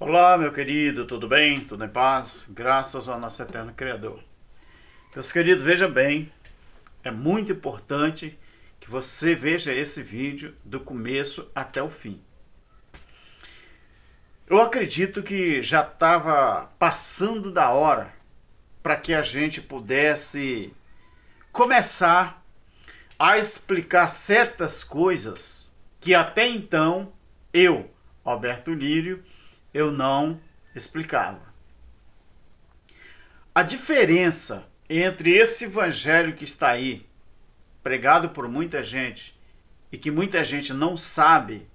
Olá, meu querido, tudo bem? Tudo em paz? Graças ao nosso eterno Criador. Meus queridos, veja bem, é muito importante que você veja esse vídeo do começo até o fim. Eu acredito que já estava passando da hora para que a gente pudesse começar a explicar certas coisas que até então eu, Alberto Lírio, eu não explicava. A diferença entre esse evangelho que está aí, pregado por muita gente, e que muita gente não sabe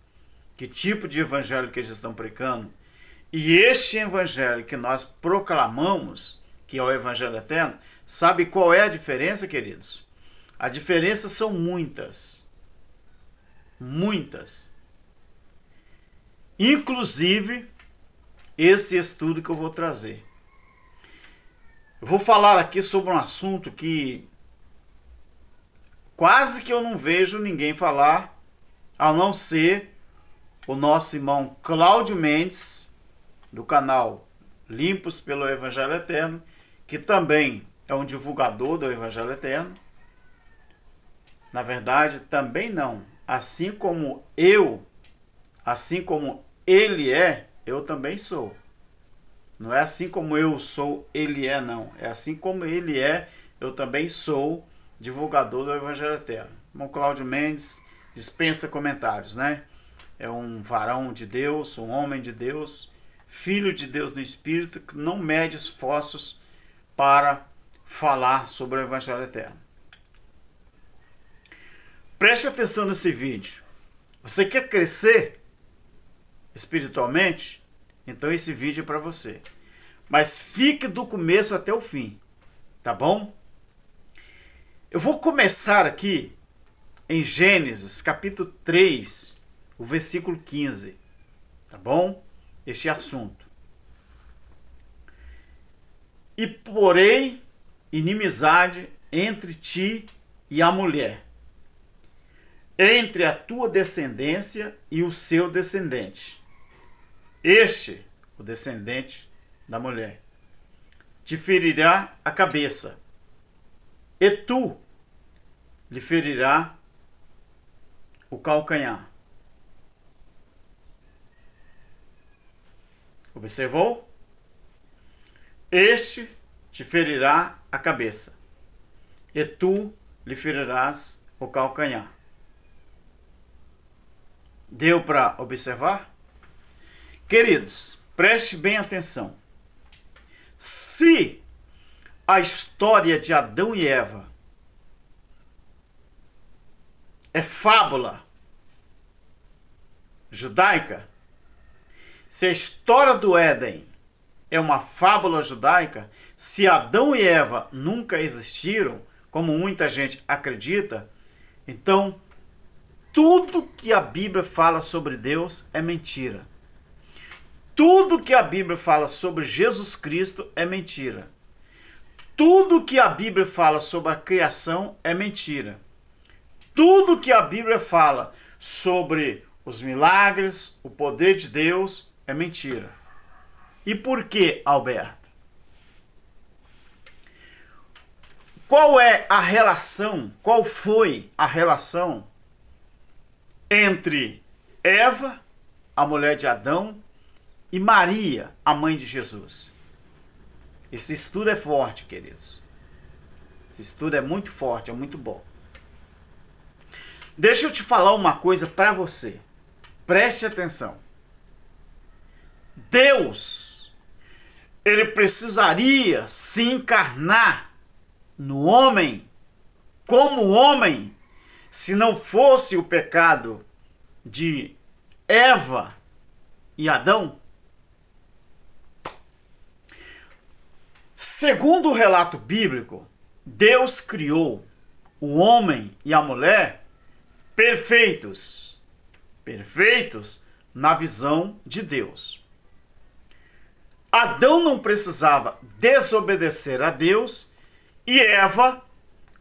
que tipo de evangelho que eles estão pregando, e este evangelho que nós proclamamos, que é o evangelho eterno, sabe qual é a diferença, queridos? A diferença são muitas. Muitas. Inclusive, esse estudo que eu vou trazer. Eu vou falar aqui sobre um assunto que quase que eu não vejo ninguém falar, a não ser o nosso irmão Cláudio Mendes, do canal Limpos pelo Evangelho Eterno, que também é um divulgador do Evangelho Eterno. Na verdade, também não. Assim como eu, assim como ele é, eu também sou. Não é assim como eu sou, ele é, não. É assim como ele é, eu também sou divulgador do Evangelho Eterno. Irmão Cláudio Mendes dispensa comentários, né? É um varão de Deus, um homem de Deus, filho de Deus no Espírito, que não mede esforços para falar sobre o Evangelho Eterno. Preste atenção nesse vídeo. Você quer crescer espiritualmente? Então esse vídeo é para você. Mas fique do começo até o fim, tá bom? Eu vou começar aqui em Gênesis, capítulo 3, o versículo 15, tá bom? Este assunto. E porém inimizade entre ti e a mulher, entre a tua descendência e o seu descendente. Este, o descendente da mulher, te ferirá a cabeça, e tu lhe ferirá o calcanhar. Observou? Este te ferirá a cabeça, e tu lhe ferirás o calcanhar. Deu para observar? Queridos, preste bem atenção. Se a história de Adão e Eva é fábula judaica, se a história do Éden é uma fábula judaica, se Adão e Eva nunca existiram, como muita gente acredita, então tudo que a Bíblia fala sobre Deus é mentira. Tudo que a Bíblia fala sobre Jesus Cristo é mentira. Tudo que a Bíblia fala sobre a criação é mentira. Tudo que a Bíblia fala sobre os milagres, o poder de Deus, é mentira. E por que, Alberto? Qual é a relação, qual foi a relação entre Eva, a mulher de Adão, e Maria, a mãe de Jesus? Esse estudo é forte, queridos. Esse estudo é muito forte, é muito bom. Deixa eu te falar uma coisa para você. Preste atenção. Deus, ele precisaria se encarnar no homem, como homem, se não fosse o pecado de Eva e Adão? Segundo o relato bíblico, Deus criou o homem e a mulher perfeitos. Perfeitos na visão de Deus. Adão não precisava desobedecer a Deus e Eva,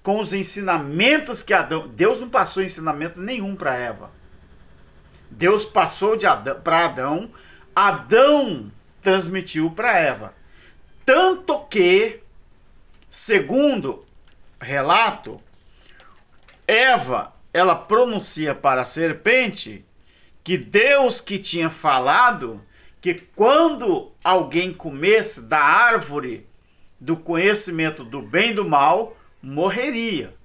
com os ensinamentos que Adão... Deus não passou ensinamento nenhum para Eva. Deus passou para Adão. Adão transmitiu para Eva. Tanto que, segundo relato, Eva, ela pronuncia para a serpente que Deus que tinha falado que quando alguém comesse da árvore do conhecimento do bem e do mal, morreria.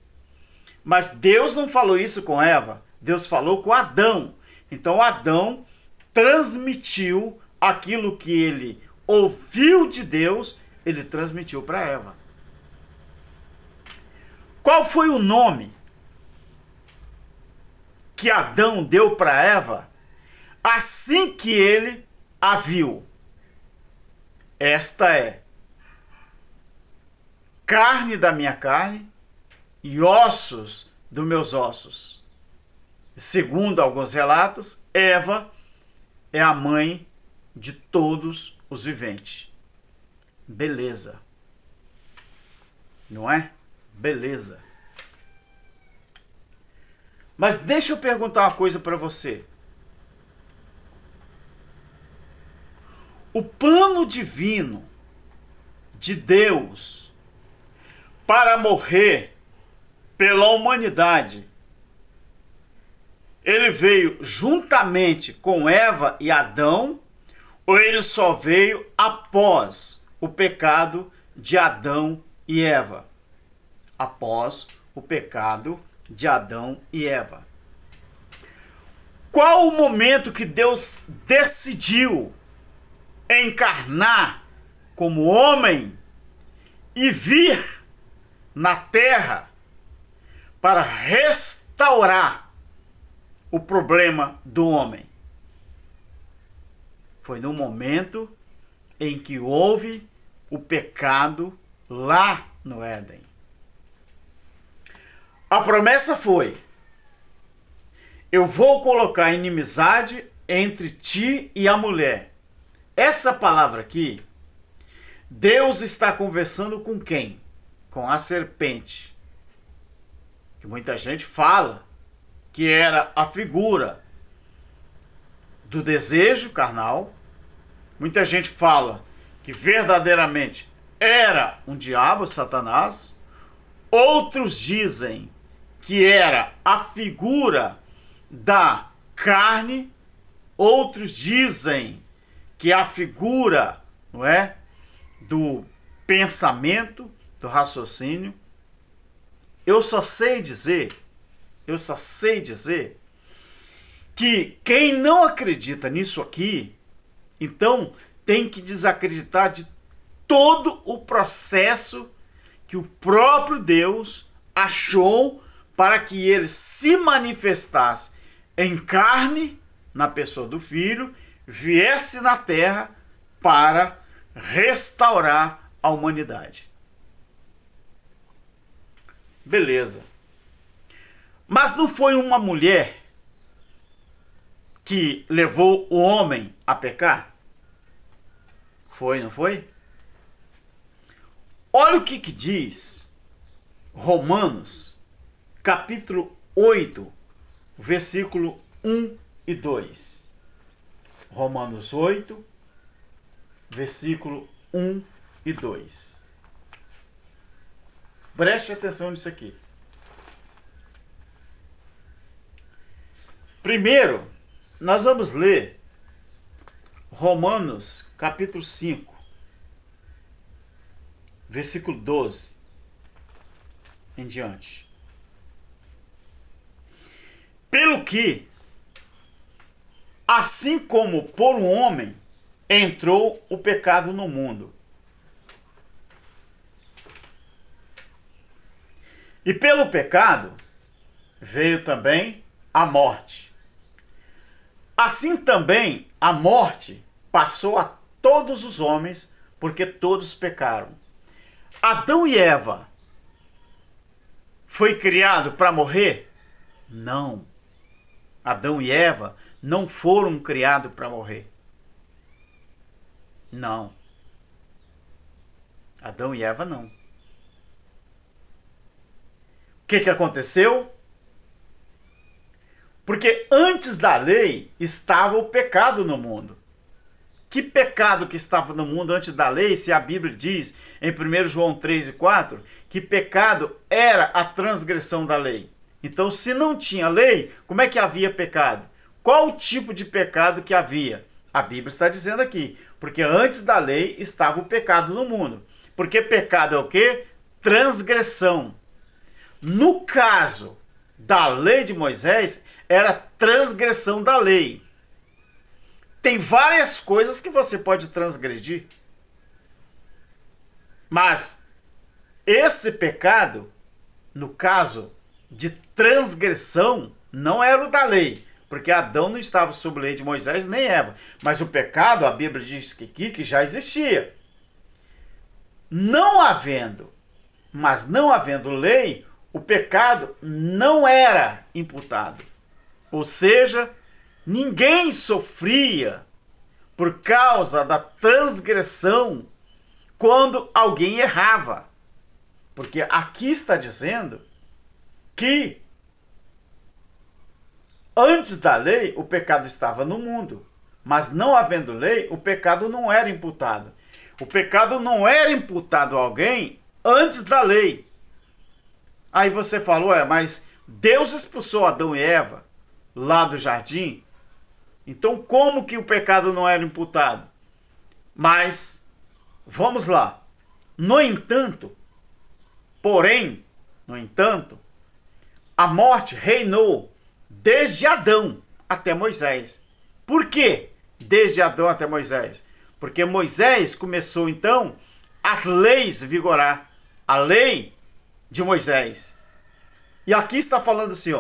Mas Deus não falou isso com Eva, Deus falou com Adão. Então Adão transmitiu aquilo que ele ouviu de Deus, ele transmitiu para Eva. Qual foi o nome que Adão deu para Eva assim que ele a viu? Esta é carne da minha carne e ossos dos meus ossos. Segundo alguns relatos, Eva é a mãe de todos os viventes. Beleza. Não é? Beleza. Mas deixa eu perguntar uma coisa para você. O plano divino de Deus para morrer pela humanidade, ele veio juntamente com Eva e Adão, ou ele só veio após o pecado de Adão e Eva? Após o pecado de Adão e Eva. Qual o momento que Deus decidiu encarnar como homem e vir na terra para restaurar o problema do homem? Foi no momento em que houve o pecado lá no Éden. A promessa foi: eu vou colocar inimizade entre ti e a mulher. Essa palavra aqui, Deus está conversando com quem? Com a serpente. Que muita gente fala que era a figura do desejo carnal. Muita gente fala que verdadeiramente era um diabo, Satanás. Outros dizem que era a figura da carne. Outros dizem que é a figura, não é, do pensamento, do raciocínio. Eu só sei dizer que quem não acredita nisso aqui, então tem que desacreditar de todo o processo que o próprio Deus achou para que ele se manifestasse em carne, na pessoa do Filho, viesse na terra para restaurar a humanidade. Beleza. Mas não foi uma mulher que levou o homem a pecar? Foi, não foi? Olha o que diz Romanos, capítulo 8, versículo 1 e 2. Romanos 8, versículo 1 e 2. Preste atenção nisso aqui. Primeiro, nós vamos ler Romanos, capítulo 5, versículo 12 em diante. Pelo que, assim como por um homem entrou o pecado no mundo, e pelo pecado veio também a morte. Assim também a morte passou a todos os homens, porque todos pecaram. Adão e Eva foi criado para morrer? Não. Adão e Eva não foram criados para morrer. Não. Adão e Eva não. O que aconteceu? Porque antes da lei estava o pecado no mundo. Que pecado que estava no mundo antes da lei, se a Bíblia diz em 1 João 3:4, que pecado era a transgressão da lei. Então, se não tinha lei, como é que havia pecado? Qual o tipo de pecado que havia? A Bíblia está dizendo aqui, porque antes da lei estava o pecado no mundo. Porque pecado é o quê? Transgressão. No caso da lei de Moisés, era transgressão da lei. Tem várias coisas que você pode transgredir. Mas esse pecado, no caso de transgressão, não era o da lei. Porque Adão não estava sob a lei de Moisés, nem Eva. Mas o pecado, a Bíblia diz que já existia. Não havendo lei, o pecado não era imputado. Ou seja, ninguém sofria por causa da transgressão quando alguém errava. Porque aqui está dizendo que antes da lei o pecado estava no mundo, mas não havendo lei, o pecado não era imputado. O pecado não era imputado a alguém antes da lei. Aí você falou, mas Deus expulsou Adão e Eva lá do jardim. Então como que o pecado não era imputado? Mas, vamos lá. No entanto, a morte reinou desde Adão até Moisés. Por quê? Desde Adão até Moisés. Porque Moisés começou então as leis vigorar. A lei de Moisés. E aqui está falando assim,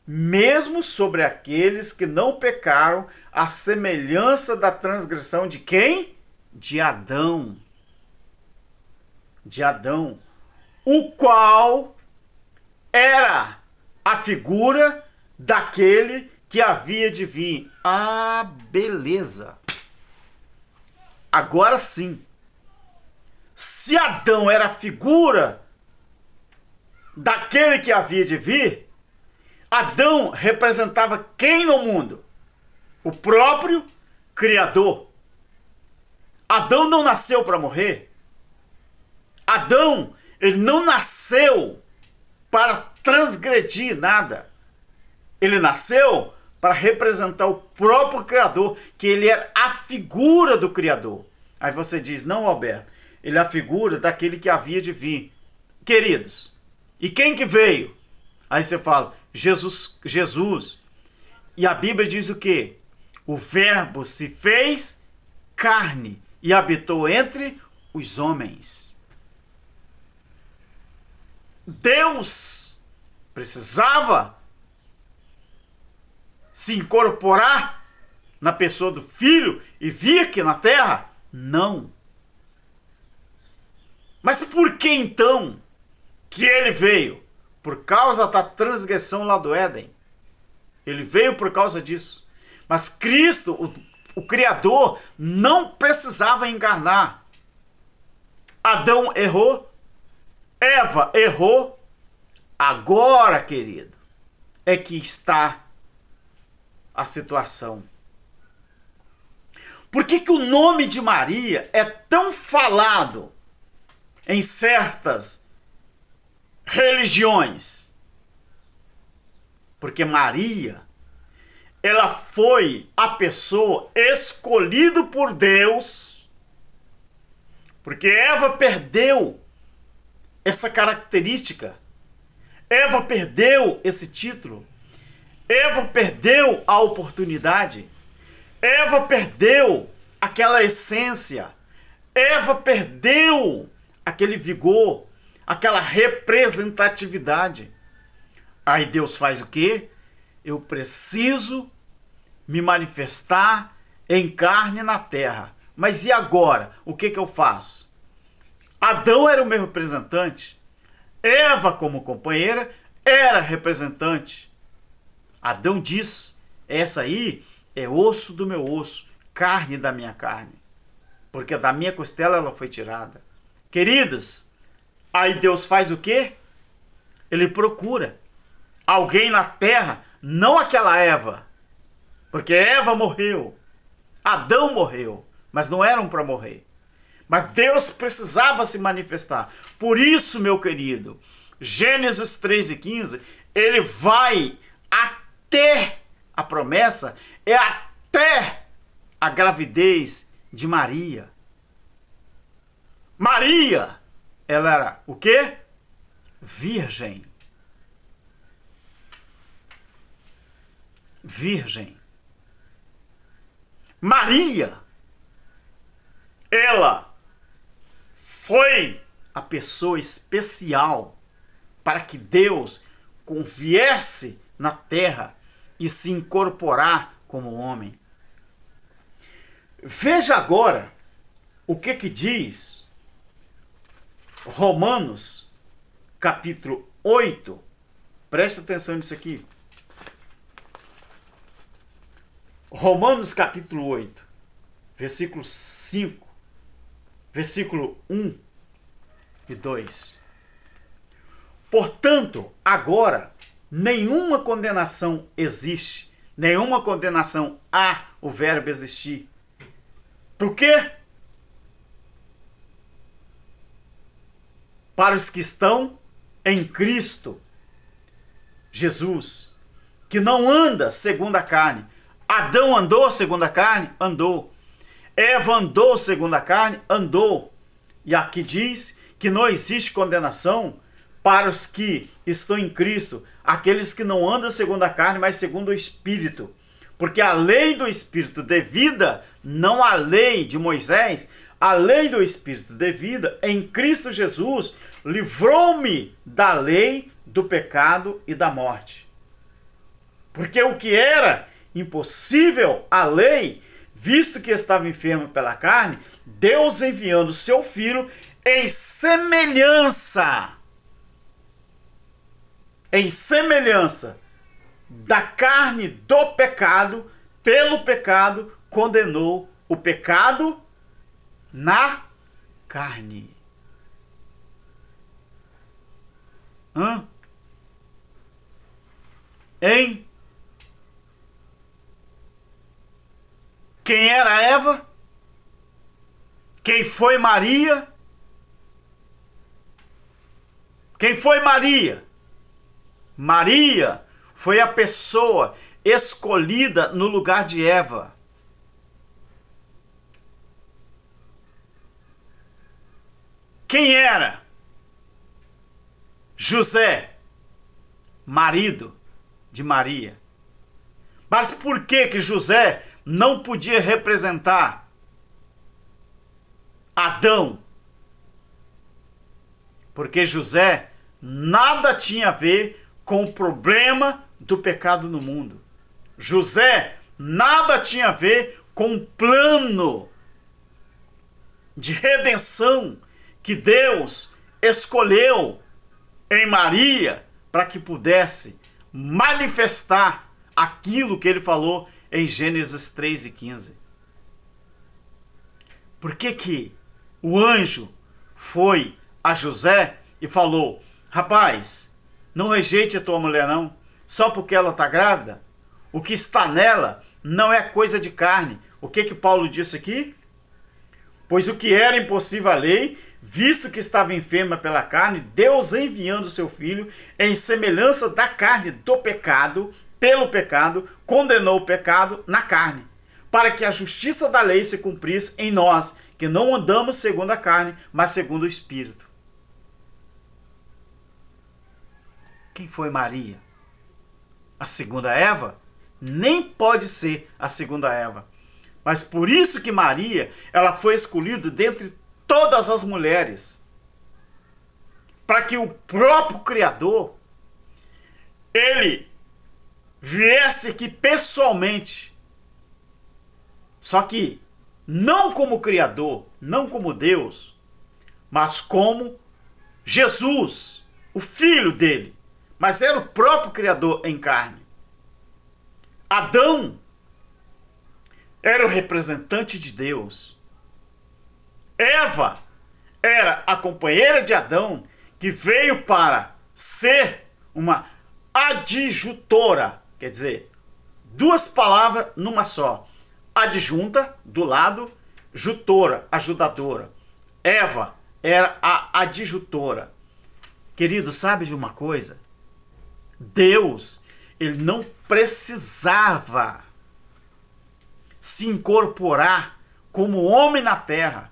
mesmo sobre aqueles que não pecaram, a semelhança da transgressão de quem? De Adão. De Adão. O qual era a figura daquele que havia de vir. Ah, beleza. Agora sim. Se Adão era a figura daquele que havia de vir, Adão representava quem no mundo? O próprio Criador. Adão não nasceu para morrer. Adão, ele não nasceu para transgredir nada. Ele nasceu para representar o próprio Criador, que ele era a figura do Criador. Aí você diz, não, Alberto, ele é a figura daquele que havia de vir. Queridos, e quem que veio? Aí você fala, Jesus. E a Bíblia diz o quê? O verbo se fez carne e habitou entre os homens. Deus precisava se incorporar na pessoa do Filho e vir aqui na terra? Não. Mas por que então que ele veio? Por causa da transgressão lá do Éden. Ele veio por causa disso. Mas Cristo, o Criador, não precisava encarnar. Adão errou. Eva errou. Agora, querido, é que está a situação. Por que o nome de Maria é tão falado em certas religiões? Porque Maria, ela foi a pessoa escolhida por Deus, porque Eva perdeu essa característica. Eva perdeu esse título. Eva perdeu a oportunidade. Eva perdeu aquela essência. Eva perdeu aquele vigor, aquela representatividade. Aí Deus faz o quê? Eu preciso me manifestar em carne na terra. Mas e agora? O que eu faço? Adão era o meu representante. Eva, como companheira, era representante. Adão diz, essa aí é osso do meu osso, carne da minha carne. Porque da minha costela ela foi tirada. Queridos, aí Deus faz o quê? Ele procura alguém na terra, não aquela Eva. Porque Eva morreu. Adão morreu. mas não eram para morrer. Mas Deus precisava se manifestar. Por isso, meu querido, Gênesis 3:15, ele vai até a promessa, é até a gravidez de Maria. Maria, ela era o quê? Virgem. Virgem. Maria, ela foi a pessoa especial para que Deus viesse na terra e se incorporar como homem. Veja agora o que diz Romanos capítulo 8. Presta atenção nisso aqui. Romanos capítulo 8, versículo 5, versículo 1 e 2. Portanto, agora, nenhuma condenação existe, nenhuma condenação há o verbo existir. Por quê? Para os que estão em Cristo Jesus, que não anda segundo a carne. Adão andou segundo a carne? Andou. Eva andou segundo a carne? Andou. E aqui diz que não existe condenação para os que estão em Cristo, aqueles que não andam segundo a carne, mas segundo o Espírito. Porque a lei do Espírito de vida, não a lei de Moisés, a lei do Espírito de vida em Cristo Jesus livrou-me da lei do pecado e da morte. Porque o que era impossível à lei, visto que estava enfermo pela carne, Deus enviando seu Filho em semelhança da carne do pecado, pelo pecado, condenou o pecado na carne. Hein? Quem era Eva? Quem foi Maria? Quem foi Maria? Maria foi a pessoa escolhida no lugar de Eva. Quem era? José, marido de Maria. Mas por que José não podia representar Adão? Porque José nada tinha a ver com o problema do pecado no mundo. José nada tinha a ver com o plano de redenção que Deus escolheu em Maria para que pudesse manifestar aquilo que ele falou em Gênesis 3:15. Por que o anjo foi a José e falou: rapaz, não rejeite a tua mulher não, só porque ela está grávida? O que está nela não é coisa de carne. O que Paulo disse aqui? Pois o que era impossível à lei, visto que estava enferma pela carne, Deus enviando seu Filho em semelhança da carne do pecado, pelo pecado, condenou o pecado na carne, para que a justiça da lei se cumprisse em nós, que não andamos segundo a carne, mas segundo o Espírito. Quem foi Maria? A segunda Eva? Nem pode ser a segunda Eva. Mas por isso que Maria, ela foi escolhida dentre todas as mulheres, para que o próprio Criador, ele viesse aqui pessoalmente, só que não como Criador, não como Deus, mas como Jesus, o Filho dele, mas era o próprio Criador em carne. Adão era o representante de Deus. Eva era a companheira de Adão, que veio para ser uma adjutora, quer dizer, duas palavras numa só. Adjunta, do lado, jutora, ajudadora. Eva era a adjutora. Querido, sabe de uma coisa? Deus, ele não precisava se incorporar como homem na terra,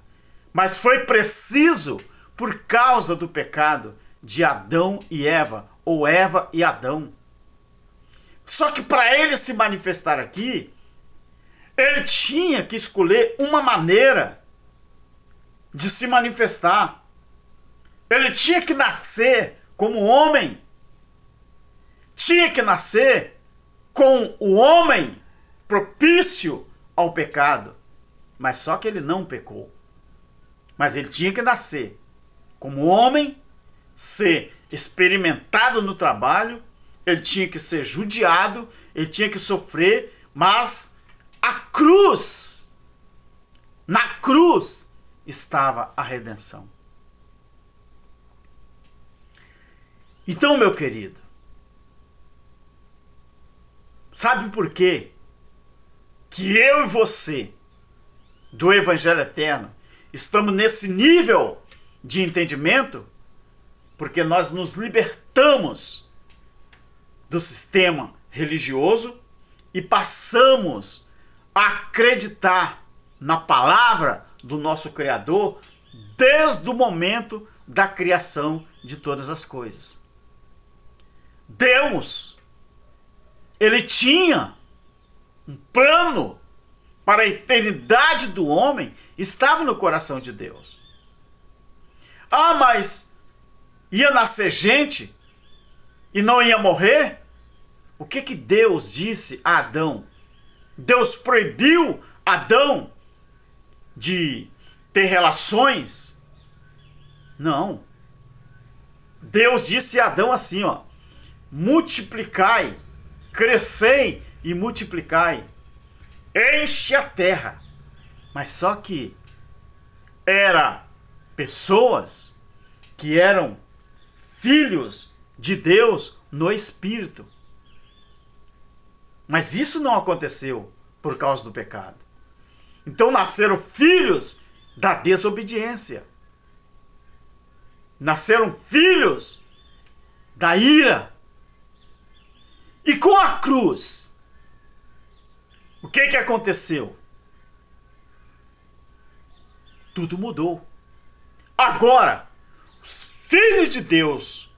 mas foi preciso por causa do pecado de Adão e Eva, ou Eva e Adão. Só que para ele se manifestar aqui, ele tinha que escolher uma maneira de se manifestar. Ele tinha que nascer como homem. Tinha que nascer com o homem propício ao pecado. Mas só que ele não pecou. Mas ele tinha que nascer como homem, ser experimentado no trabalho, ele tinha que ser judiado, ele tinha que sofrer, mas a cruz, na cruz estava a redenção. Então, meu querido, sabe por quê que eu e você, do Evangelho Eterno, estamos nesse nível de entendimento? Porque nós nos libertamos do sistema religioso e passamos a acreditar na palavra do nosso Criador desde o momento da criação de todas as coisas. Deus, ele tinha um plano para a eternidade do homem, estava no coração de Deus. Ah, mas ia nascer gente e não ia morrer? O que Deus disse a Adão? Deus proibiu Adão de ter relações? Não. Deus disse a Adão assim, ó: multiplicai, crescei e multiplicai, enche a terra. Mas só que eram pessoas que eram filhos de Deus no Espírito. Mas isso não aconteceu por causa do pecado. Então nasceram filhos da desobediência. Nasceram filhos da ira. E com a cruz, o que aconteceu? Tudo mudou. Agora, os filhos de Deus,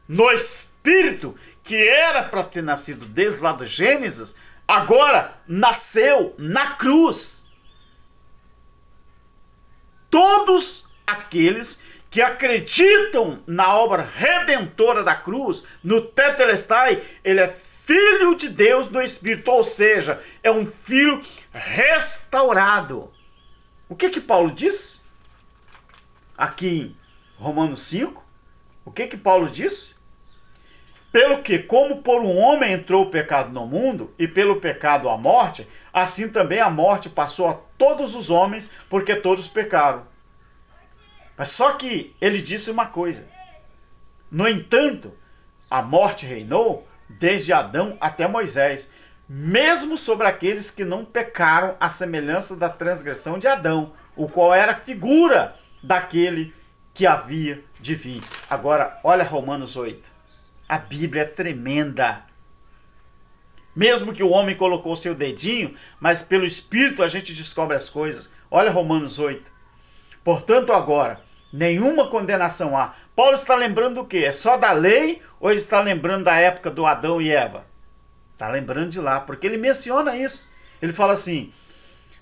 no Espírito, que era para ter nascido desde lá do Gênesis, agora nasceu na cruz. Todos aqueles que acreditam na obra redentora da cruz, no Tetelestai, ele é filho de Deus no Espírito, ou seja, é um filho restaurado. O que Paulo diz? Aqui em Romanos 5, o que Paulo diz? Pelo que, como por um homem entrou o pecado no mundo, e pelo pecado a morte, assim também a morte passou a todos os homens, porque todos pecaram. Mas só que ele disse uma coisa: no entanto, a morte reinou desde Adão até Moisés, mesmo sobre aqueles que não pecaram, à semelhança da transgressão de Adão, o qual era figura daquele que havia de vir. Agora, olha Romanos 8. A Bíblia é tremenda. Mesmo que o homem colocou seu dedinho, mas pelo Espírito a gente descobre as coisas. Olha Romanos 8. Portanto, agora, nenhuma condenação há. Paulo está lembrando do quê? É só da lei ou ele está lembrando da época do Adão e Eva? Está lembrando de lá, porque ele menciona isso. Ele fala assim: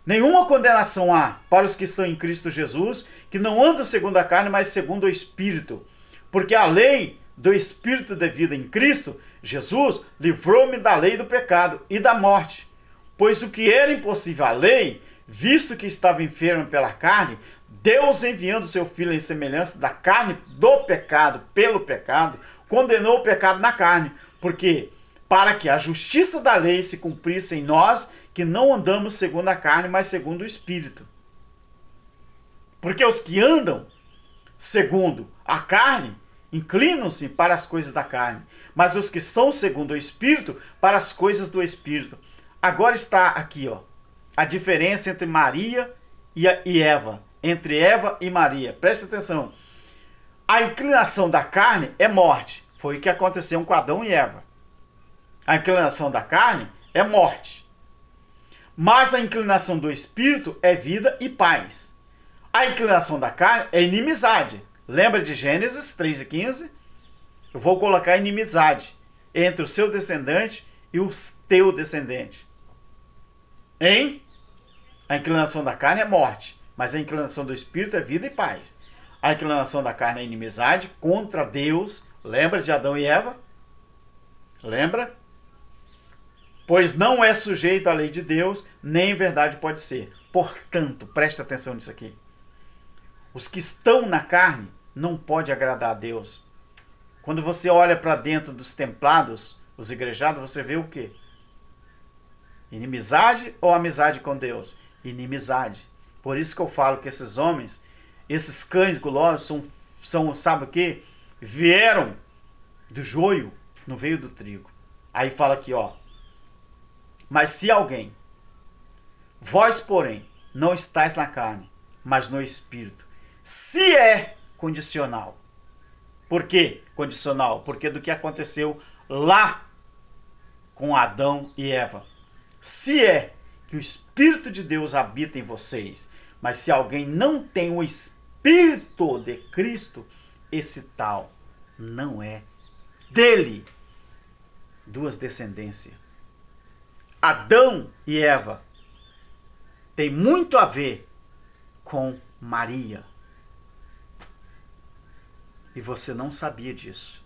nenhuma condenação há para os que estão em Cristo Jesus, que não andam segundo a carne, mas segundo o Espírito. Porque a lei do Espírito de vida em Cristo Jesus livrou-me da lei do pecado e da morte. Pois o que era impossível à lei, visto que estava enfermo pela carne, Deus, enviando seu Filho em semelhança da carne do pecado, pelo pecado, condenou o pecado na carne, porque para que a justiça da lei se cumprisse em nós, que não andamos segundo a carne, mas segundo o Espírito. Porque os que andam segundo a carne inclinam-se para as coisas da carne, mas os que são segundo o Espírito, para as coisas do Espírito. Agora está aqui, ó, a diferença entre Maria e Eva, entre Eva e Maria. Presta atenção. A inclinação da carne é morte. Foi o que aconteceu com Adão e Eva. A inclinação da carne é morte. Mas a inclinação do espírito é vida e paz. A inclinação da carne é inimizade. Lembra de Gênesis 3:15? Eu vou colocar inimizade entre o seu descendente e o teu descendente. Hein? A inclinação da carne é morte, mas a inclinação do espírito é vida e paz. A inclinação da carne é inimizade contra Deus. Lembra de Adão e Eva? Lembra? Pois não é sujeito à lei de Deus, nem em verdade pode ser. Portanto, preste atenção nisso aqui. Os que estão na carne não podem agradar a Deus. Quando você olha para dentro dos templados, os igrejados, você vê o quê? Inimizade ou amizade com Deus? Inimizade. Por isso que eu falo que esses homens, esses cães gulosos, são sabe o quê? Vieram do joio, não veio do trigo. Aí fala aqui, ó. Mas se alguém, vós, porém, não estáis na carne, mas no espírito, se é condicional. Por quê condicional? Porque do que aconteceu lá com Adão e Eva. Se é que o Espírito de Deus habita em vocês, mas se alguém não tem o Espírito de Cristo, esse tal não é dele. Duas descendências. Adão e Eva tem muito a ver com Maria. E você não sabia disso.